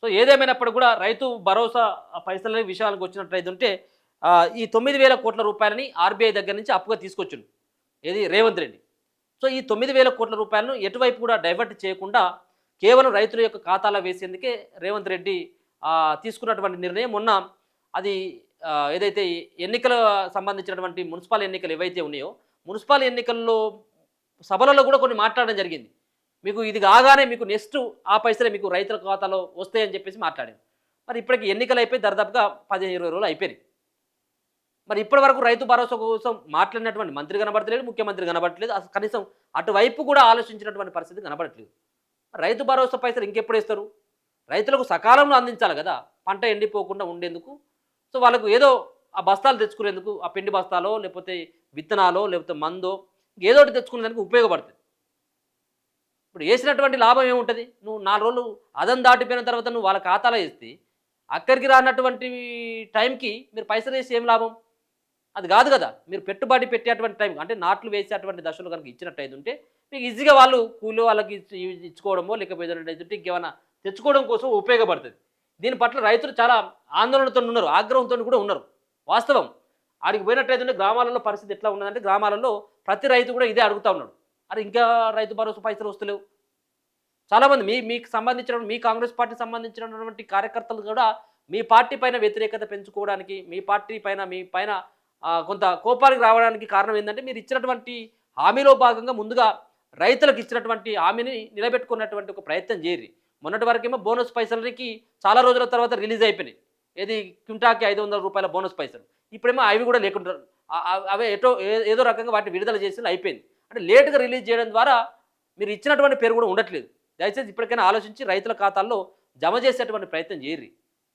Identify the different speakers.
Speaker 1: So ఏదేమైనప్పుడు కూడా రైతు భరోసా పైసల విషయానికి వచ్చినట్లయితే ఈ 9,000 కోట్ల రూపాయలని ఆర్బీఐ దగ్గర నుంచి అప్పుగా తీసుకొచ్చిండు ఏది రేవంత్ రెడ్డి. సో ఈ 9,000 కోట్ల రూపాయలను ఎటువైపు కూడా డైవర్ట్ చేయకుండా కేవలం రైతుల యొక్క ఖాతాలో వేసేందుకే రేవంత్ రెడ్డి తీసుకున్నటువంటి నిర్ణయం. మొన్న అది ఏదైతే ఎన్నికల సంబంధించినటువంటి మున్సిపల్ ఎన్నికలు ఏవైతే ఉన్నాయో మున్సిపల్ ఎన్నికల్లో సభలలో కూడా కొన్ని మాట్లాడడం జరిగింది. మీకు ఇది కాగానే మీకు నెక్స్ట్ ఆ పైసలే మీకు రైతుల ఖాతాలో వస్తాయని చెప్పేసి మాట్లాడారు. మరి ఇప్పటికి ఎన్నికలు అయిపోయి దరిదాపుగా 15-20 రోజులు అయిపోయినాయి. మరి ఇప్పటి వరకు రైతు భరోసా కోసం మాట్లాడినటువంటి మంత్రి కనబడతలేడు, ముఖ్యమంత్రి కనబడట్లేదు, అసలు కనీసం అటువైపు కూడా ఆలోచించినటువంటి పరిస్థితి కనబడట్లేదు. రైతు భరోసా పైసలు ఇంకెప్పుడు ఇస్తారు? రైతులకు సకాలంలో అందించాలి కదా, పంట ఎండిపోకుండా ఉండేందుకు. సో వాళ్ళకు ఏదో ఆ బస్తాలు తెచ్చుకునేందుకు, ఆ పిండి బస్తాలో లేకపోతే విత్తనాలో లేకపోతే మందో ఏదో ఒకటి తెచ్చుకునేందుకు ఉపయోగపడుతుంది. ఇప్పుడు వేసినటువంటి లాభం ఏముంటుంది? నువ్వు 4 రోజులు అదం దాటిపోయిన తర్వాత నువ్వు వాళ్ళ ఖాతాలో వేస్తే అక్కడికి రానటువంటి టైంకి మీరు పైసలు వేసి ఏం లాభం? అది కాదు కదా. మీరు పెట్టుబడి పెట్టేటువంటి టైం అంటే నాట్లు వేసేటువంటి దశలో కనుక ఇచ్చినట్టయితే ఉంటే మీకు ఈజీగా వాళ్ళు కూలి వాళ్ళకి ఇచ్చుకోవడమో లేకపోతే ఇంకేమైనా తెచ్చుకోవడం కోసం ఉపయోగపడుతుంది. దీని పట్ల రైతులు చాలా ఆందోళనతో ఉన్నారు, ఆగ్రహంతో కూడా ఉన్నారు. వాస్తవం ఆడికి పోయినట్టయితే గ్రామాలలో పరిస్థితి ఎట్లా ఉన్నదంటే గ్రామాలలో ప్రతి రైతు కూడా ఇదే అడుగుతూ ఉన్నాడు, అరే ఇంకా రైతు భరోసా పైసలు వస్తలేవు. చాలామంది మీకు సంబంధించిన మీ కాంగ్రెస్ పార్టీకి సంబంధించినటువంటి కార్యకర్తలు కూడా మీ పార్టీ పైన వ్యతిరేకత పెంచుకోవడానికి, మీ పార్టీ పైన మీ పైన కొంత కోపానికి రావడానికి కారణం ఏంటంటే మీరు ఇచ్చినటువంటి హామీలో భాగంగా ముందుగా రైతులకు ఇచ్చినటువంటి హామీని నిలబెట్టుకున్నటువంటి ఒక ప్రయత్నం చేయరు. మొన్నటి వరకేమో బోనస్ పైసలకి చాలా రోజుల తర్వాత రిలీజ్ అయిపోయినాయి. ఏది క్వింటాకి 500 రూపాయల బోనస్ పైసలు. ఇప్పుడేమో అవి కూడా లేకుండా అవే ఏదో రకంగా వాటిని విడుదల చేసి అయిపోయింది. అంటే లేటుగా రిలీజ్ చేయడం ద్వారా మీరు ఇచ్చినటువంటి పేరు కూడా ఉండట్లేదు. దయచేసి ఇప్పటికైనా ఆలోచించి రైతుల ఖాతాల్లో జమ చేసేటువంటి ప్రయత్నం చేయరు.